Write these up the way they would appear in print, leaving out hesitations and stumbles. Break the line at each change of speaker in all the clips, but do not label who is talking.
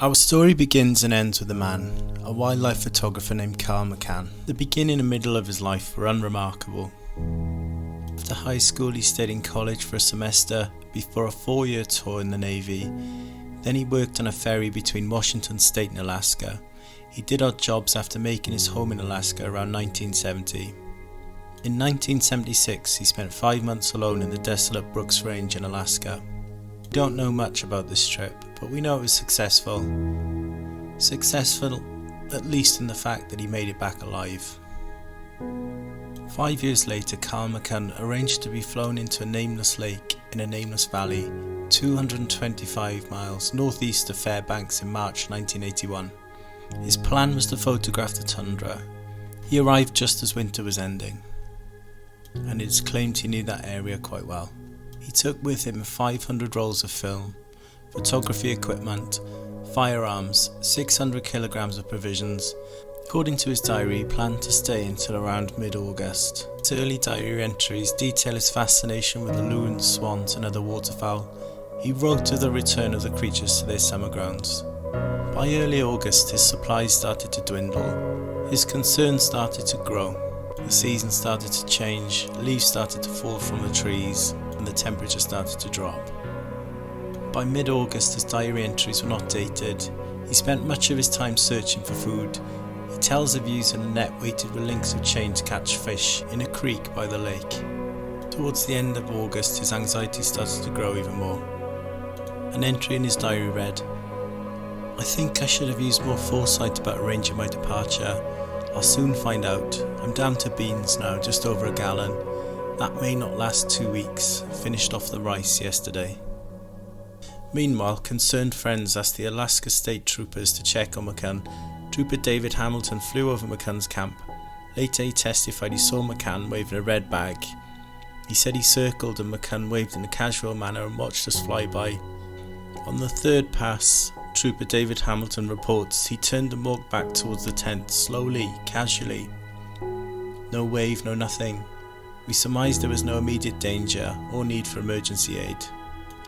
Our story begins and ends with a man, a wildlife photographer named Carl McCunn. The beginning and middle of his life were unremarkable. After high school he stayed in college for a semester before a 4-year tour in the Navy. Then he worked on a ferry between Washington State and Alaska. He did odd jobs after making his home in Alaska around 1970. In 1976 he spent 5 months alone in the desolate Brooks Range in Alaska. We don't know much about this trip, but we know it was successful. Successful at least in the fact that he made it back alive. 5 years later, Carl McCunn arranged to be flown into a nameless lake in a nameless valley, 225 miles northeast of Fairbanks in March 1981. His plan was to photograph the tundra. He arrived just as winter was ending, and it's claimed he knew that area quite well. He took with him 500 rolls of film, photography equipment, firearms, 600 kilograms of provisions. According to his diary, he planned to stay until around mid-August. His early diary entries detail his fascination with the loons, swans and other waterfowl. He wrote of the return of the creatures to their summer grounds. By early August, his supplies started to dwindle. His concerns started to grow. The season started to change, leaves started to fall from the trees, and the temperature started to drop. By mid-August, his diary entries were not dated. He spent much of his time searching for food. He tells of using a net weighted with links of chain to catch fish in a creek by the lake. Towards the end of August, his anxiety started to grow even more. An entry in his diary read, "I think I should have used more foresight about arranging my departure. I'll soon find out. I'm down to beans now, just over a gallon. That may not last 2 weeks. Finished off the rice yesterday." Meanwhile, concerned friends asked the Alaska State Troopers to check on McCunn. Trooper David Hamilton flew over McCunn's camp. Later he testified he saw McCunn waving a red bag. He said he circled and McCunn waved in a casual manner and watched us fly by. On the third pass, Trooper David Hamilton reports he turned and walked back towards the tent, slowly, casually. No wave, no nothing. We surmised there was no immediate danger or need for emergency aid.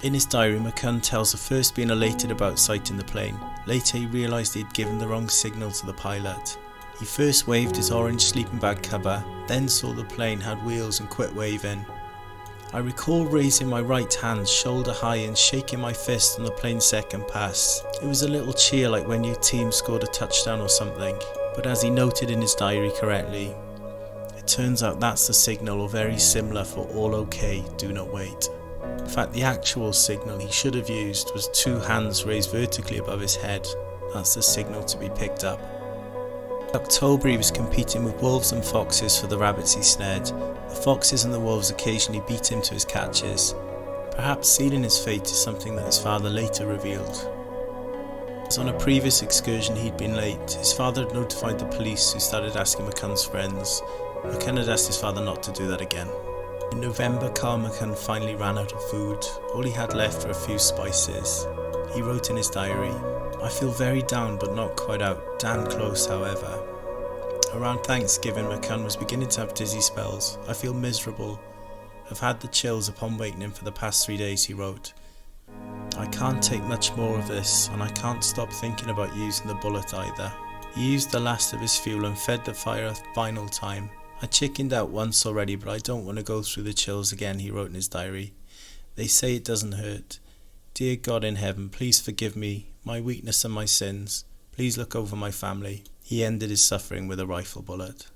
In his diary, McCunn tells of first being elated about sighting the plane. Later he realised he had given the wrong signal to the pilot. He first waved his orange sleeping bag cover, then saw the plane had wheels and quit waving. "I recall raising my right hand shoulder high and shaking my fist on the plane's second pass. It was a little cheer like when your team scored a touchdown or something." But as he noted in his diary correctly, it turns out that's the signal or very similar for "all okay, do not wait." In fact, the actual signal he should have used was 2 hands raised vertically above his head. That's the signal to be picked up. In October he was competing with wolves and foxes for the rabbits he snared. The foxes and the wolves occasionally beat him to his catches. Perhaps sealing his fate is something that his father later revealed. As on a previous excursion he'd been late, his father had notified the police, who started asking McCunn's friends. McCunn had asked his father not to do that again. In November, Carl McCunn finally ran out of food. All he had left were a few spices. He wrote in his diary, "I feel very down but not quite out, damn close however." Around Thanksgiving, McCunn was beginning to have dizzy spells. "I feel miserable. I've had the chills upon waking him for the past 3 days," he wrote. "I can't take much more of this, and I can't stop thinking about using the bullet either." He used the last of his fuel and fed the fire a final time. "I chickened out once already, but I don't want to go through the chills again," he wrote in his diary. "They say it doesn't hurt. Dear God in heaven, please forgive me, my weakness and my sins. Please look over my family." He ended his suffering with a rifle bullet.